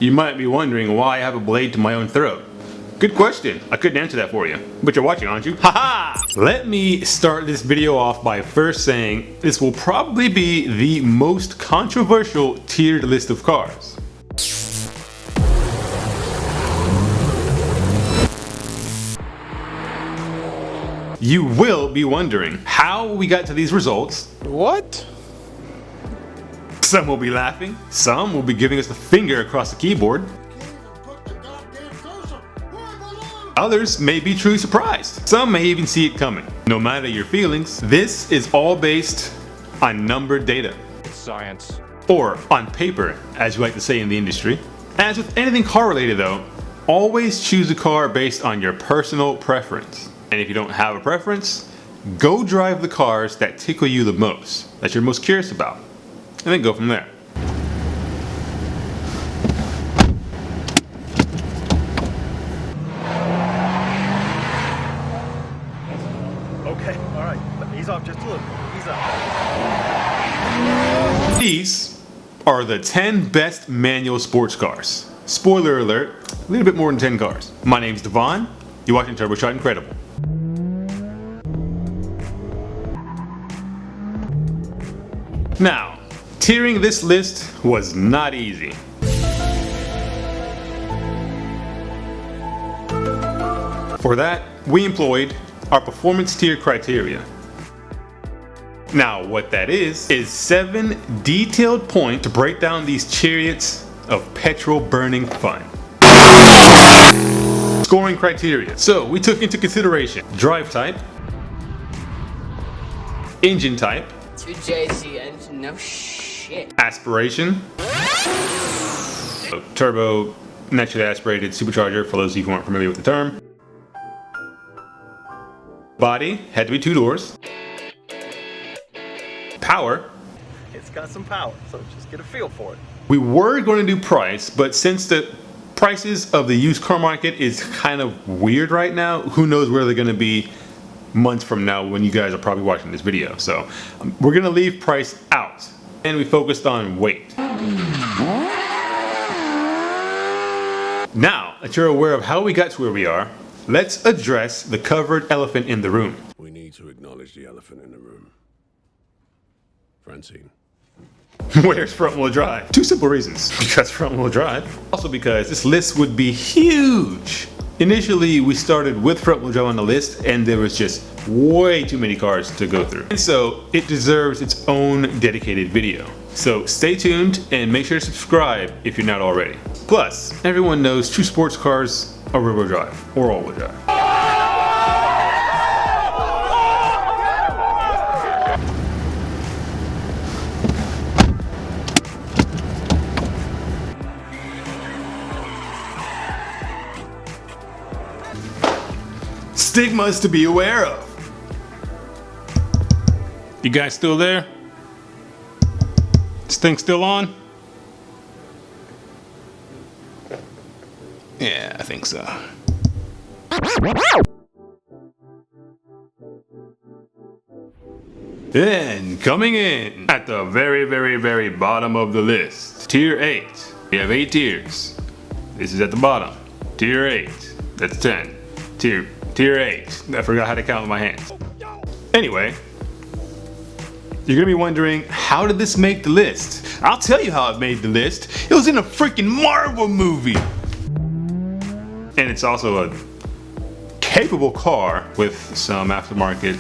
You might be wondering why I have a blade to my own throat. Good question. I couldn't answer that for you. But you're watching, aren't you? Haha! Let me start this video off by first saying this will probably be the most controversial tiered list of cars. You will be wondering how we got to these results. What? Some will be laughing, some will be giving us the finger across the keyboard. Others may be truly surprised. Some may even see it coming. No matter your feelings, this is all based on numbered data. It's science. Or on paper, as you like to say in the industry. As with anything car related though, always choose a car based on your personal preference. And if you don't have a preference, go drive the cars that tickle you the most, that you're most curious about, and then go from there. Okay, all right. Ease off just a little. Ease off. These are the 10 best manual sports cars. Spoiler alert, a little bit more than 10 cars. My name's Devon, you're watching TurboShotIncredible. Now, tiering this list was not easy. For that, we employed our performance tier criteria. Now, what that is 7 detailed points to break down these chariots of petrol burning fun. Scoring criteria. So, we took into consideration drive type, engine type, 2JZ engine, no shit. aspiration, turbo naturally aspirated supercharger for those of you who aren't familiar with the term. Body had to be 2 doors. Power. It's got some power, so just get a feel for it. We were going to do price, but since the prices of the used car market is kind of weird right now, who knows where they're going to be months from now when you guys are probably watching this video. So we're going to leave price out, and we focused on weight. Now that you're aware of how we got to where we are, let's address the covered elephant in the room. We need to acknowledge the elephant in the room. Francine. Where's front wheel drive? 2 simple reasons. Because front wheel drive. Also because this list would be huge. Initially, we started with front wheel drive on the list and there was just way too many cars to go through. And so it deserves its own dedicated video. So stay tuned and make sure to subscribe if you're not already. Plus, everyone knows true sports cars are rear wheel drive or all wheel drive. Stigmas to be aware of. You guys still there? This thing still on? Yeah, I think so. Then, coming in at the very bottom of the list, Tier 8. We have 8 tiers. This is at the bottom. Tier 8. That's 10. Tier 8. I forgot how to count with my hands. Anyway, you're gonna be wondering, how did this make the list? I'll tell you how it made the list. It was in a freaking Marvel movie. And it's also a capable car with some aftermarket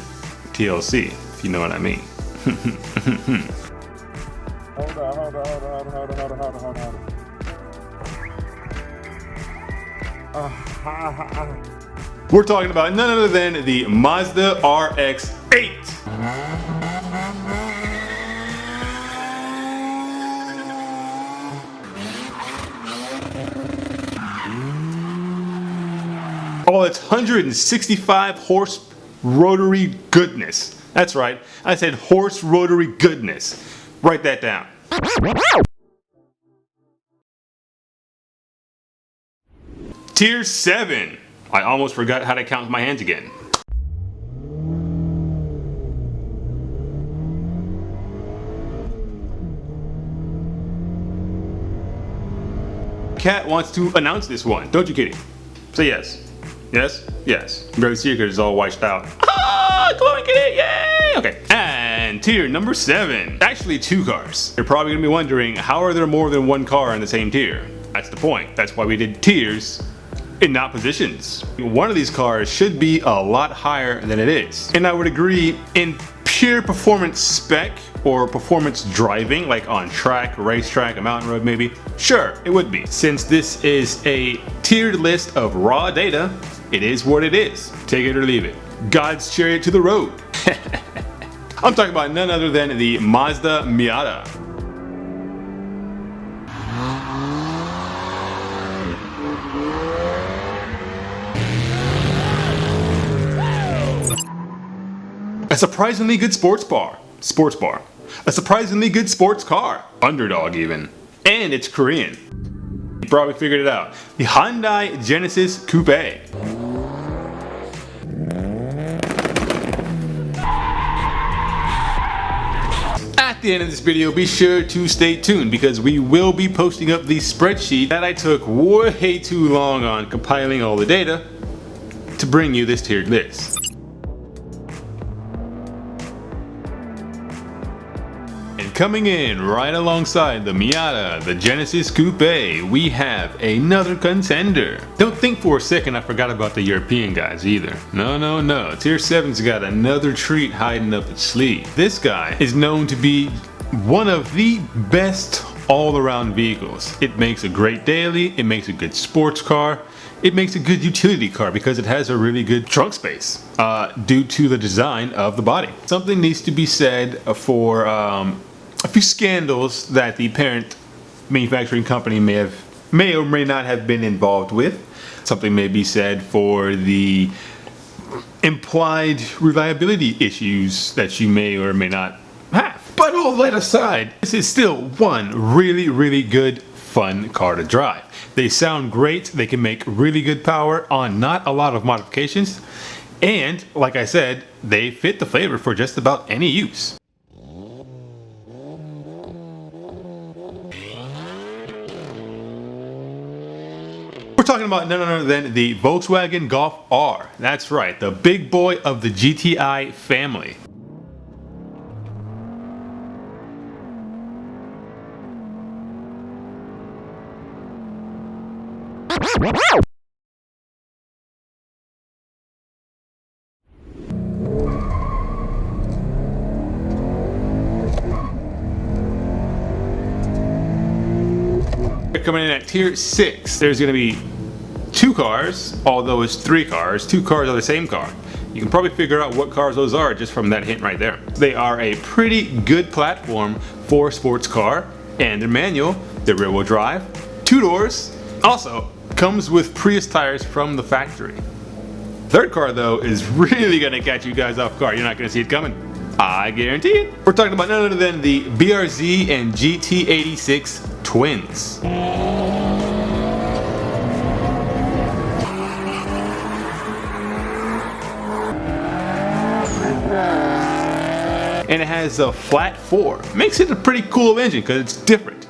TLC, if you know what I mean. Hold on. We're talking about none other than the Mazda RX-8. All its 165 horse rotary goodness. That's right, I said horse rotary goodness. Write that down. Tier 7. I almost forgot how to count with my hands again. Cat wants to announce this one, don't you, Kitty? Say yes. Yes? Yes. Barely see it because it's all washed out. Ah, glowing Kitty, yay! Okay. And tier number 7. Actually 2 cars. You're probably gonna be wondering, how are there more than 1 car in the same tier? That's the point. That's why we did tiers and not positions. One of these cars should be a lot higher than it is. And I would agree, in pure performance spec or performance driving, like on track, racetrack, a mountain road maybe, sure, it would be. Since this is a tiered list of raw data, it is what it is. Take it or leave it. God's chariot to the road. I'm talking about none other than the Mazda Miata. A surprisingly good sports bar. A surprisingly good sports car. Underdog even. And it's Korean. You probably figured it out. The Hyundai Genesis Coupe. At the end of this video, be sure to stay tuned because we will be posting up the spreadsheet that I took way too long on compiling all the data to bring you this tiered list. And coming in right alongside the Miata, the Genesis Coupe, we have another contender. Don't think for a second I forgot about the European guys either. No, no, no. Tier 7's got another treat hiding up its sleeve. This guy is known to be one of the best all-around vehicles. It makes a great daily, it makes a good sports car, it makes a good utility car because it has a really good trunk space due to the design of the body. Something needs to be said for a few scandals that the parent manufacturing company may or may not have been involved with. Something may be said for the implied reliability issues that you may or may not have. But all that aside, this is still one really good fun car to drive. They sound great, they can make really good power on not a lot of modifications, and like I said, they fit the flavor for just about any use. We're talking about none other than the Volkswagen Golf R. That's right, the big boy of the GTI family. Coming in at tier 6, there's going to be 2 cars, although it's 3 cars. 2 cars are the same car. You can probably figure out what cars those are just from that hint right there. They are a pretty good platform for a sports car, and they're manual, they're rear-wheel drive, 2 doors, also comes with Prius tires from the factory. Third car though is really going to catch you guys off guard. You're not going to see it coming. I guarantee it. We're talking about none other than the BRZ and GT86 twins. And it has a flat 4. Makes it a pretty cool engine because it's different.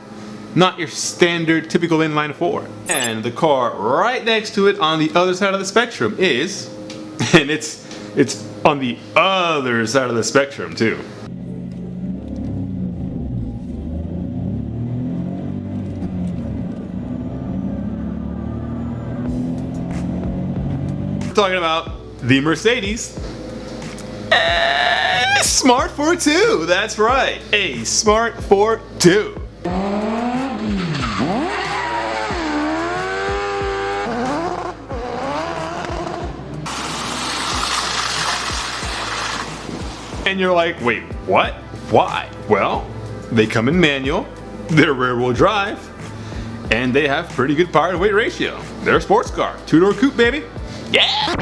Not your standard typical inline 4. And the car right next to it on the other side of the spectrum is, and it's on the other side of the spectrum too. We're talking about the Mercedes Smart 42. That's right, a Smart 42. And you're like, wait, what? Why? Well, they come in manual, they're rear-wheel drive, and they have pretty good power to weight ratio. They're a sports car, 2-door coupe, baby. Yeah!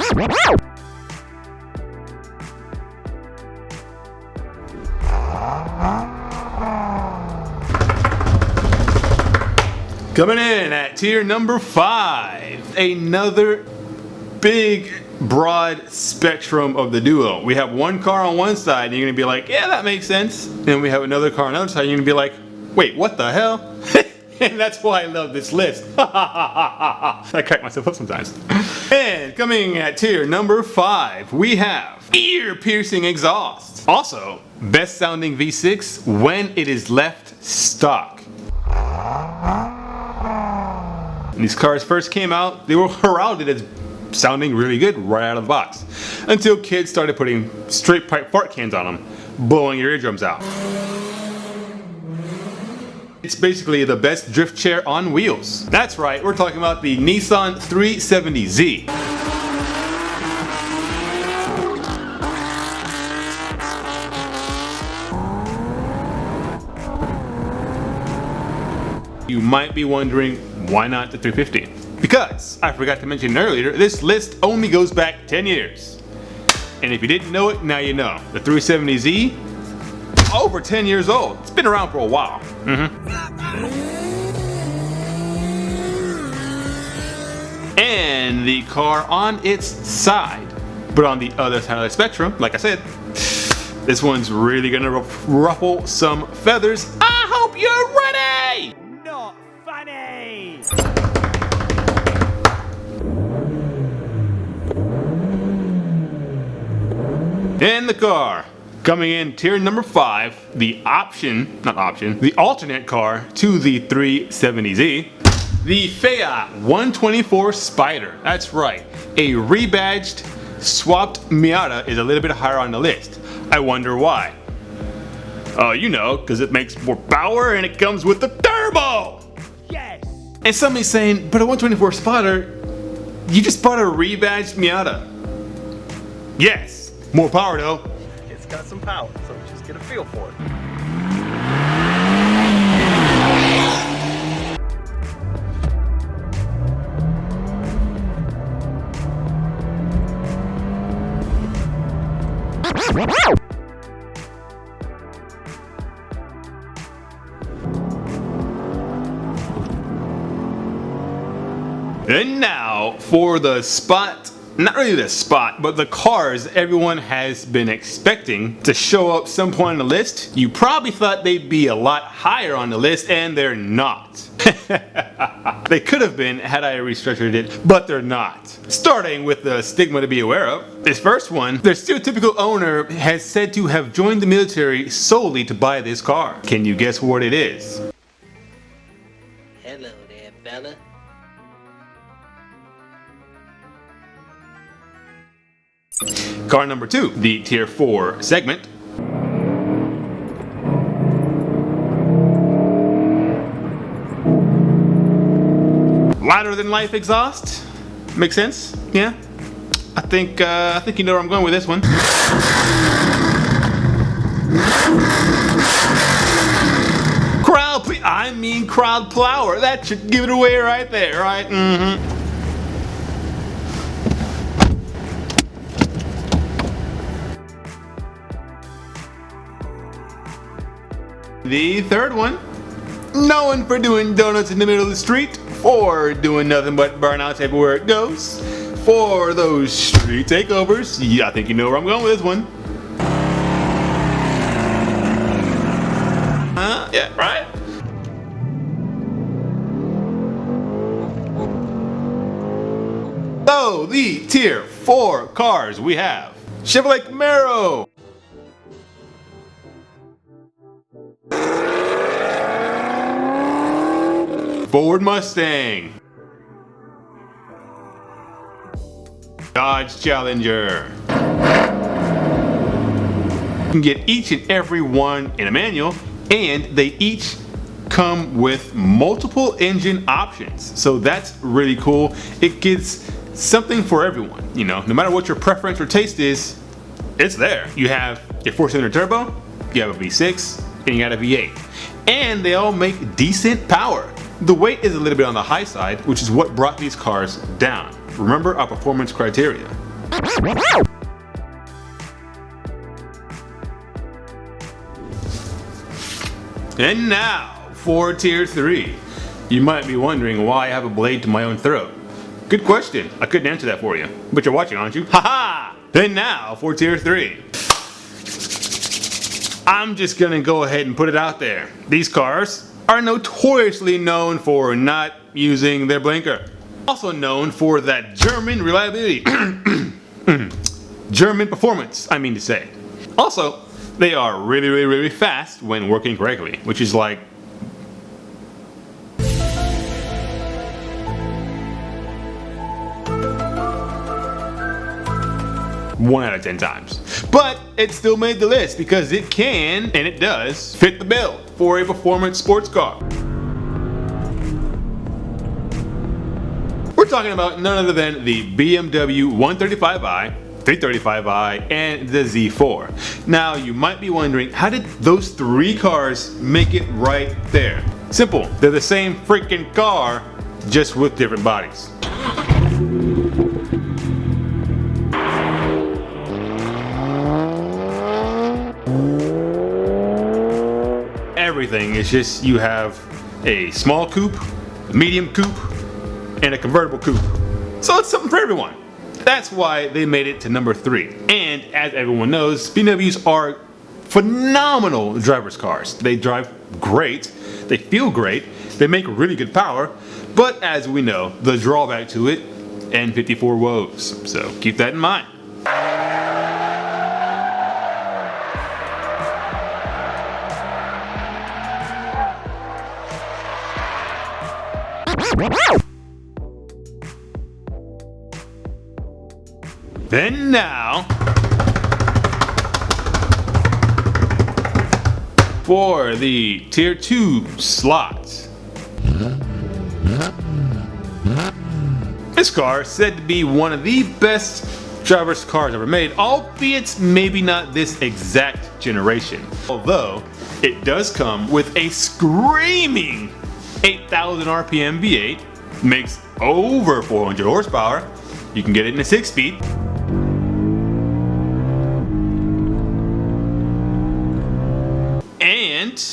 Coming in at tier number 5, another big broad spectrum of the duo. We have one car on one side and you're gonna be like, yeah, that makes sense. Then we have another car on the other side and you're gonna be like, wait, what the hell? And that's why I love this list. I crack myself up sometimes. And coming at tier number 5, we have ear-piercing exhaust. Also, best sounding V6 when it is left stock. When these cars first came out, they were heralded as sounding really good right out of the box. Until kids started putting straight pipe fart cans on them, blowing your eardrums out. It's basically the best drift chair on wheels. That's right, we're talking about the Nissan 370Z. You might be wondering, why not the 350? Because, I forgot to mention earlier, this list only goes back 10 years. And if you didn't know it, now you know. The 370Z, over 10 years old. It's been around for a while. And the car on its side. But on the other side of the spectrum, like I said, this one's really gonna ruffle some feathers. I hope you're ready! Not funny! And the car, coming in tier number 5, the alternate car to the 370Z, the Fiat 124 Spider. That's right, a rebadged, swapped Miata is a little bit higher on the list. I wonder why. Oh, you know, because it makes more power and it comes with the turbo! Yes! And somebody's saying, but a 124 Spider, you just bought a rebadged Miata. Yes, more power though. It's got some power, so just get a feel for it. And now for the spot, not really the spot, but the cars everyone has been expecting to show up some point on the list. You probably thought they'd be a lot higher on the list, and they're not. They could have been had I restructured it, but they're not. Starting with the stigma to be aware of. This first one, their stereotypical owner has said to have joined the military solely to buy this car. Can you guess what it is? Hello there, fella. Car number 2, the tier 4 segment. Lighter than life exhaust? Makes sense? Yeah? I think you know where I'm going with this one. Crowd plower. That should give it away right there, right? Mm-hmm. The third one, known for doing donuts in the middle of the street, for doing nothing but burnouts everywhere it goes, for those street takeovers. Yeah, I think you know where I'm going with this one. Yeah, right? So, the tier 4 cars we have Chevrolet Camaro, Ford Mustang, Dodge Challenger. You can get each and every one in a manual, and they each come with multiple engine options. So that's really cool. It gives something for everyone. You know, no matter what your preference or taste is, it's there. You have your 4-cylinder turbo, you have a V6, and you got a V8. And they all make decent power. The weight is a little bit on the high side, which is what brought these cars down. Remember our performance criteria. And now, for tier 3. You might be wondering why I have a blade to my own throat. Good question. I couldn't answer that for you. But you're watching, aren't you? Haha! And now, for tier 3. I'm just gonna go ahead and put it out there. These cars, are notoriously known for not using their blinker. Also known for that German reliability. German performance, I mean to say. Also, they are really fast when working correctly, which is like 1 out of 10 times. But it still made the list because it can, and it does, fit the bill for a performance sports car. We're talking about none other than the BMW 135i, 335i, and the Z4. Now you might be wondering, how did those 3 cars make it right there? Simple, they're the same freaking car, just with different bodies. Everything is just, you have a small coupe, a medium coupe, and a convertible coupe. So it's something for everyone. That's why they made it to number 3. And as everyone knows, BMWs are phenomenal driver's cars. They drive great, they feel great, they make really good power, but as we know, the drawback to it, N54 woes. So keep that in mind. Then now, for the Tier 2 slot. This car is said to be one of the best driver's cars ever made, albeit maybe not this exact generation. Although, it does come with a screaming 8,000 RPM V8, makes over 400 horsepower, you can get it in a 6-speed. And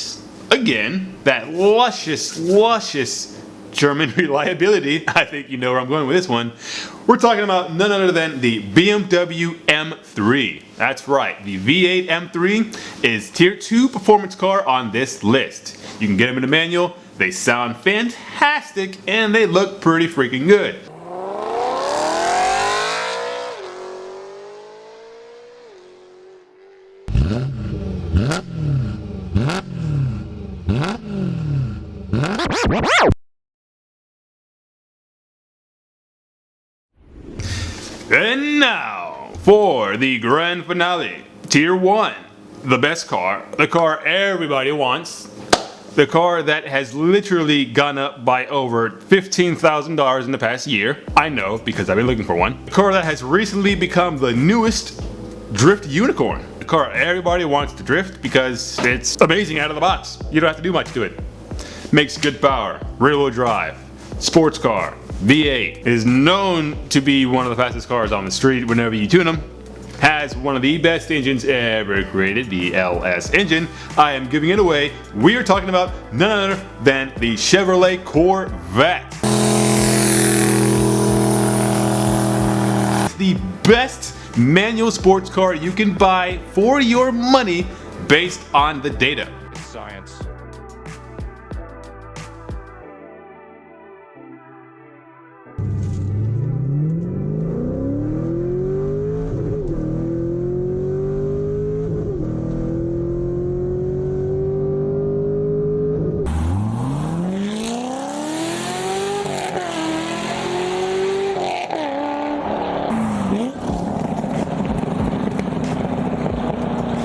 again, that luscious German reliability. I think you know where I'm going with this one. We're talking about none other than the BMW M3. That's right, the V8 M3 is Tier 2 performance car on this list. You can get them in a manual, they sound fantastic, and they look pretty freaking good. And now, for the grand finale, Tier 1, the best car, the car everybody wants, the car that has literally gone up by over $15,000 in the past year. I know, because I've been looking for one. The car that has recently become the newest drift unicorn. The car everybody wants to drift because it's amazing out of the box. You don't have to do much to it. Makes good power, rear-wheel drive, sports car, V8, is known to be one of the fastest cars on the street whenever you tune them, has one of the best engines ever created, the LS engine. I am giving it away. We are talking about none other than the Chevrolet Corvette. The best manual sports car you can buy for your money based on the data. Science.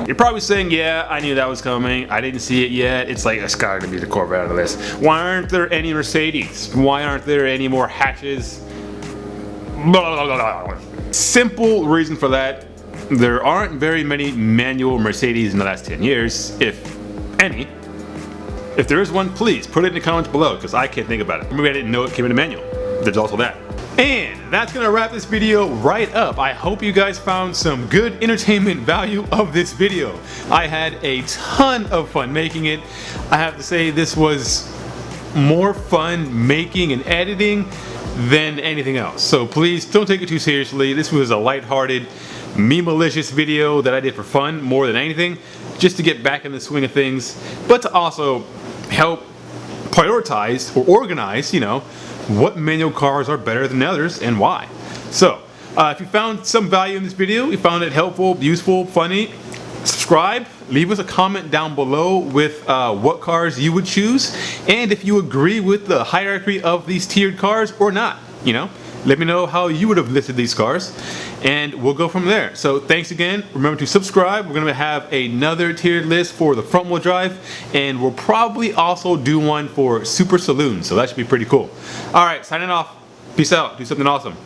You're probably saying, yeah, I knew that was coming. I didn't see it yet. It's like, it's gotta be the Corvette out of this. Why aren't there any Mercedes? Why aren't there any more hatches? Blah, blah, blah, blah. Simple reason for that. There aren't very many manual Mercedes in the last 10 years, if any. If there is one, please put it in the comments below, because I can't think about it. Maybe I didn't know it came in a manual. There's also that. And that's gonna wrap this video right up. I hope you guys found some good entertainment value of this video. I had a ton of fun making it. I have to say this was more fun making and editing than anything else. So please don't take it too seriously. This was a lighthearted, me-malicious video that I did for fun more than anything, just to get back in the swing of things, but to also help prioritize or organize, you know, what manual cars are better than others and why. So, if you found some value in this video, you found it helpful, useful, funny, subscribe, leave us a comment down below with what cars you would choose, and if you agree with the hierarchy of these tiered cars or not, you know. Let me know how you would have listed these cars, and we'll go from there. So thanks again. Remember to subscribe. We're going to have another tiered list for the front wheel drive, and we'll probably also do one for Super Saloon, so that should be pretty cool. All right, signing off. Peace out. Do something awesome.